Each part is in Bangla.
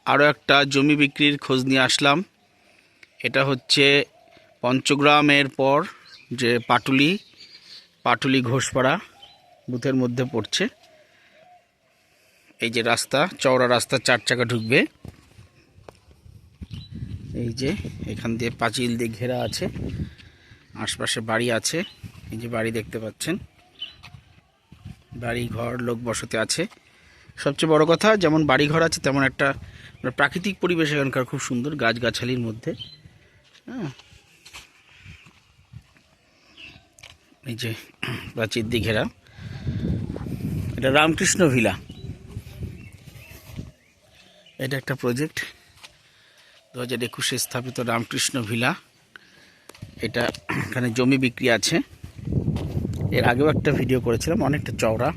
আরও একটা জমি বিক্রির খোঁজ নিয়ে আসলাম। এটা হচ্ছে পঞ্চগ্রামের পর যে পাটুলি ঘোষপাড়া বুথের মধ্যে পড়ছে। এই যে রাস্তা, চওড়া রাস্তা, 4 চাকা ঢুকবে। এই যে এখান দিয়ে পাঁচিল দিয়ে ঘেরা আছে, আশপাশে বাড়ি আছে। এই যে বাড়ি দেখতে পাচ্ছেন, বাড়ি ঘর লোক বসতি আছে। সবচেয়ে বড় কথা, যেমন বাড়ি ঘর আছে তেমন একটা প্রাকৃতিক পরিবেশ এখানকার খুব সুন্দর, গাছগাছালির মধ্যে। হ্যাঁ, এই যে প্রাচীর দিয়ে ঘেরা, এটা রামকৃষ্ণ ভিলা। এটা একটা প্রজেক্ট 2021-এ স্থাপিত রামকৃষ্ণ ভিলা। এটা এখানে জমি বিক্রি আছে। এর আগেও একটা ভিডিও করেছিলাম, অনেকটা চওড়া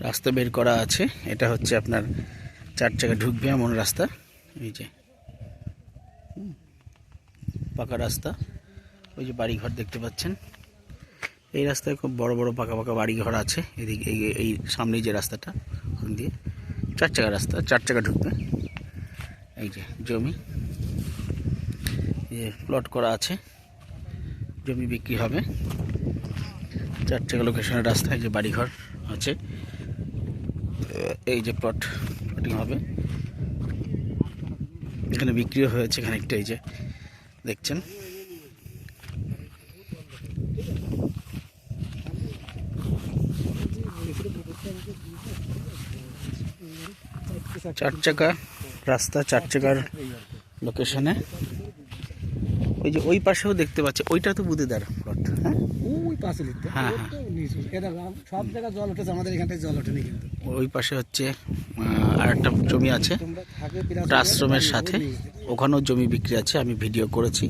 রাস্তা বের করা আছে। এটা হচ্ছে আপনার 4 চাকা ঢুকবে এমন রাস্তা। এই যে পাকা রাস্তা, ওই যে বাড়িঘর দেখতে পাচ্ছেন। এই রাস্তায় খুব বড় বড় পাকা পাকা বাড়িঘর আছে। এদিকে এই সামনেই যে রাস্তাটা, ওখান দিয়ে 4 চাকা রাস্তা, 4 চাকা ঢুকবে। এই যে জমি, প্লট করা আছে, জমি বিক্রি হবে। 4 চাকা লোকেশনের রাস্তায় যে বাড়িঘর আছে। এই যে প্লটিং হবে, এখানে বিক্রিও হয়েছে খানিকটা। এই যে দেখছেন, চার চাকা রাস্তা, 4 চাকার লোকেশনে। ওই যে ওই পাশেও দেখতে পাচ্ছি, ওইটা তো বুদেদার প্লট। হ্যাঁ, ওই পাশে লিখতে, হ্যাঁ, সব জায়গায় জল ওঠেছে, আমাদের এখানটায় জল ওঠেনি। কিন্তু ওই পাশে হচ্ছে আর একটা জমি আছে আশ্রমের সাথে, ওখানেও জমি বিক্রি আছে, আমি ভিডিও করেছি।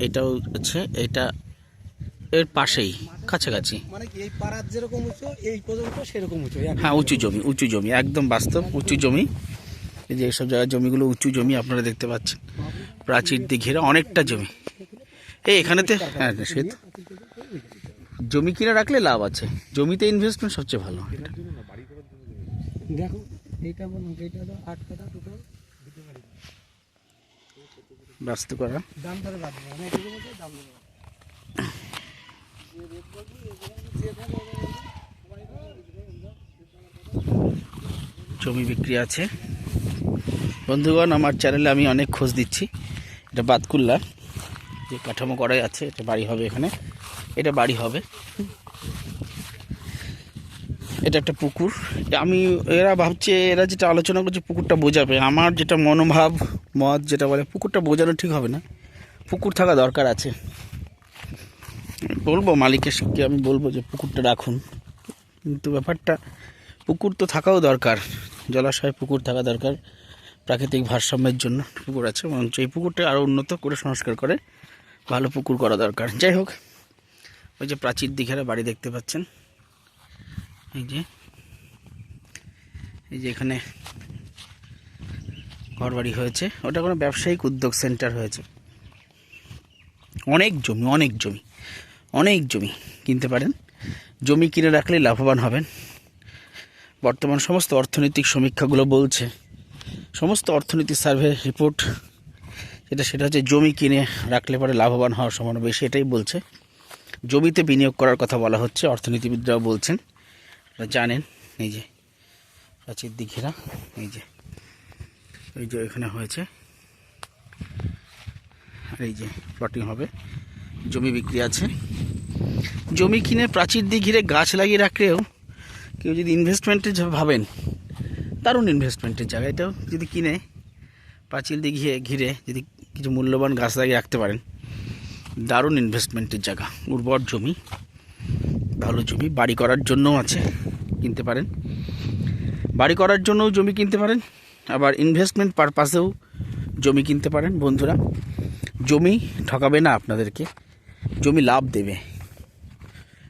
এটাও আছে, এটা এর পাশেই কাছাকাছি। মানে এই পাড়ার যেরকম উঁচু, এই পর্যন্ত সেরকম উঁচু। হ্যাঁ, উঁচু জমি, একদম বাস্তব উঁচু জমি। এই যে এইসব জায়গায় জমিগুলো উঁচু জমি আপনারা দেখতে পাচ্ছেন, প্রাচীর দিয়ে ঘেরা অনেকটা জমি। এখানেতে হ্যাঁ, সে তো জমি কিনে রাখলে লাভ আছে, জমিতে ইনভেস্টমেন্ট সবচেয়ে ভালো। দেখো এইটা বলুন, এইটা 8 কাঠা টোটাল বাস্তু করা। দাম ধরে বাদ দেবো, আমি এদিকে বলতে দাম দেবো। জমি বিক্রি আছে বন্ধুগণ। আমার চ্যানেলে আমি অনেক খোঁজ দিচ্ছি। এটা বাতকুল্লা যে কাঠামো করাই আছে, এটা বাড়ি হবে এখানে, এটা বাড়ি হবে। এটা একটা পুকুর। এরা ভাবছে, এরা যেটা আলোচনা করছে পুকুরটা বোঝাবে, আমার যেটা মত যেটা বলে পুকুরটা বোঝানো ঠিক হবে না, পুকুর থাকা দরকার আছে। বলবো মালিকের সঙ্গে, আমি বলবো যে পুকুরটা রাখুন, কিন্তু ব্যাপারটা পুকুর তো থাকাও দরকার, জলাশয় পুকুর থাকা দরকার। প্রাকৃতিক ভারসাম্যের জন্য পুকুর আছে, বরঞ্চ এই পুকুরটা আরও উন্নত করে সংস্কার করে ভালো পুকুর করা দরকার। যাই হোক, ওই যে প্রাচীর দিঘেরা বাড়ি দেখতে পাচ্ছেন। এই যে এখানে ঘর বাড়ি হয়েছে, ওটা কোনো ব্যবসায়িক উদ্যোগ সেন্টার হয়েছে। অনেক জমি কিনতে পারেন, জমি কিনে রাখলে লাভবান হবেন। বর্তমান সমস্ত অর্থনৈতিক সমীক্ষাগুলো বলছে, সমস্ত অর্থনীতি সার্ভে রিপোর্ট সেটা হচ্ছে জমি কিনে রাখলে পরে লাভবান হওয়ার সম্ভাবনা বেশি, এটাই বলছে। জমিতে বিনিয়োগ করার কথা বলা হচ্ছে, অর্থনীতিবিদরাও বলছেন, জানেন। এই যে প্রাচীর দিঘেরা, এই যে এখানে হয়েছে, আর এই যে প্লটিং হবে, জমি বিক্রি আছে। জমি কিনে প্রাচীর দিয়ে ঘিরে গাছ লাগিয়ে রাখলেও কেউ যদি ইনভেস্টমেন্টের ভাবেন, দারুণ ইনভেস্টমেন্টের জায়গা। এটাও যদি কিনে প্রাচীর দিয়ে ঘিরে যদি কিছু মূল্যবান গাছ লাগিয়ে রাখতে পারেন, দারুণ ইনভেস্টমেন্টের জায়গা। উর্বর জমি, ভালো জমি, বাড়ি করার জন্যও আছে, কিনতে পারেন। বাড়ি করার জন্যও জমি কিনতে পারেন, আবার ইনভেস্টমেন্ট পারপাসেও জমি কিনতে পারেন। বন্ধুরা, জমি ঠকাবে না আপনাদেরকে, জমি লাভ দেবে,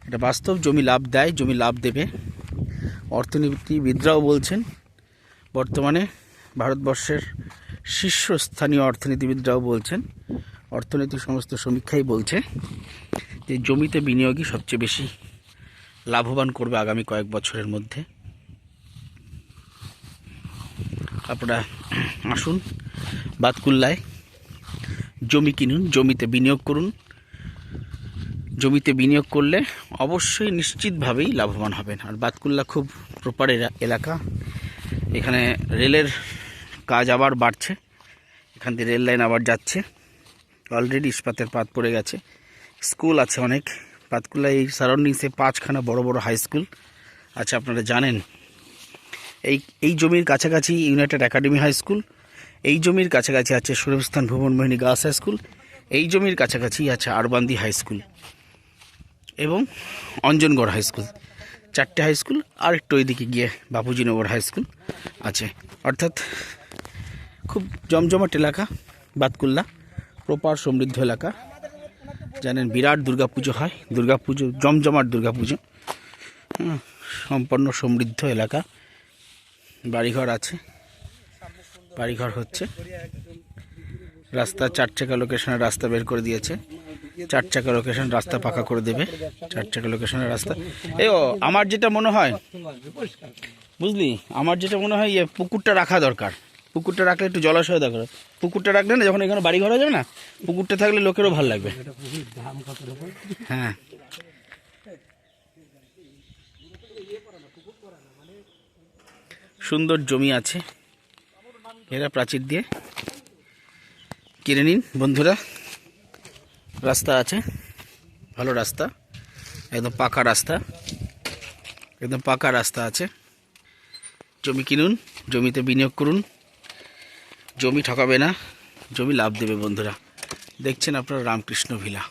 এটা বাস্তব। জমি লাভ দেয়, জমি লাভ দেবে। অর্থনীতিবিদরাও বলছেন, বর্তমানে ভারতবর্ষের শীর্ষস্থানীয় অর্থনীতিবিদরাও বলছেন, অর্থনৈতিক সমস্ত সমীক্ষাই বলছে যে জমিতে বিনিয়োগই সবচেয়ে বেশি লাভবান করবে আগামী কয়েক বছরের মধ্যে। আপনারা আসুন বাতকুল্লায়, জমি কিনুন, জমিতে বিনিয়োগ করুন। জমিতে বিনিয়োগ করলে অবশ্যই নিশ্চিতভাবেই লাভবান হবেন। আর বাতকুল্লা খুব প্রপার এলাকা, এখানে রেলের কাজ আবার বাড়ছে, এখান থেকে রেল লাইন আবার যাচ্ছে, অলরেডি ইস্পাতের পাত পড়ে গেছে, স্কুল আছে অনেক। বাতকুল্লা এই সারাউন্ডিংসে 5খানা বড় বড় হাই স্কুল আছে, আপনারা জানেন। এই জমির কাছাকাছি ইউনাইটেড একাডেমি হাই স্কুল, এই জমির কাছাকাছি আছে সুরস্থান ভুবনমোহিনী গার্লস হাই স্কুল, এই জমির কাছাকাছি আছে আরবান্দি হাই স্কুল এবং Anjangarh high school, 4টে high school. আর একটু ওইদিকে গিয়ে বাপুজিনগর হাই স্কুল আছে। অর্থাৎ খুব জমজমাট এলাকা বাতকুল্লা, প্রপার সমৃদ্ধ এলাকা। জানেন বিরাট দুর্গাপুজো হয়, দুর্গাপুজো জমজমাট দুর্গাপুজো, সম্পন্ন সমৃদ্ধ এলাকা। বাড়িঘর আছে, বাড়িঘর হচ্ছে। রাস্তা 4 চাকা লোকেশনের রাস্তা বের করে দিয়েছে, 4 চাকা লোকেশন রাস্তা পাকা করে দেবে, 4 চাকা লোকেশনের রাস্তা। আমার যেটা মনে হয়, বুঝলি, আমার যেটা মনে হয় পুকুরটা রাখা দরকার। পুকুরটা রাখলে একটু জলাশয় দরকার। পুকুরটা রাখলে না, যখন এখানে বাড়ি ঘর হয়ে যাবে না, পুকুরটা থাকলে লোকেরও ভালো লাগবে। হ্যাঁ, সুন্দর জমি আছে, এরা প্রাচীর দিয়ে কিনে নিন বন্ধুরা। রাস্তা আছে, ভালো রাস্তা, একদম পাকা রাস্তা, একদম পাকা রাস্তা আছে। জমি কিনুন, জমিতে বিনিয়োগ করুন, জমি ঠকাবে না, জমি লাভ দেবে বন্ধুরা। দেখছেন আপনারা রামকৃষ্ণ ভিলা।